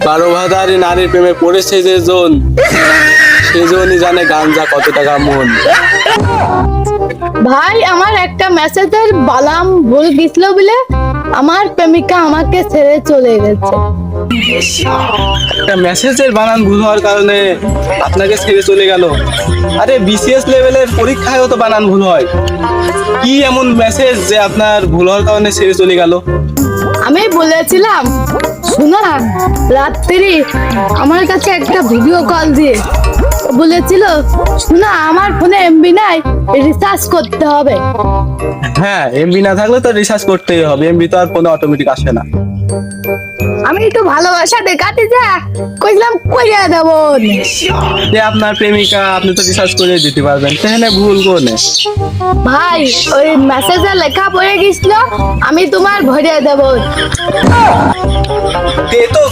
বারো ভাতারি নারীর প্রেমে পড়েছে যে জন, সেজনই জানে গাঞ্জা কত টাকা মন। ভাই আমার একটা মেসেজের বালাম ভুল গেছিল বলে আমার প্রেমিকা আমাকে ছেড়ে চলে গেছে। একটা মেসেজের বানান ভুল হওয়ার কারণে আপনাকে ছেড়ে চলে গেল? আরে বিসিএস লেভেলের পরীক্ষায়ও তো বানান ভুল হয়। কি এমন মেসেজ যে আপনার ভুল হওয়ার কারণে ছেড়ে চলে গেল? আমি বলেছিলাম শোনো না, রাত্রি আমার কাছে একটা ভিডিও কল দিয়ে বলেছিল শোনা আমার ফোনে এমবি নাই, রিচার্জ করতে হবে। হ্যাঁ, এমবি না থাকলে তো রিসার্চ করতেই হবে, এমবি তো আর ফোনে অটোমেটিক আসে না। আমি একটু ভালোবাসা দেখাতে যা কইলাম কইরা দেব। যে আপনার প্রেমিকা, আপনি তো রিসার্চ করে দিতে পারবেন, তাহলে ভুল কোনে? ভাই ওই মেসেজে লেখা পড়ে গেছিল আমি তোমার ভরিয়ে দেব। এ তো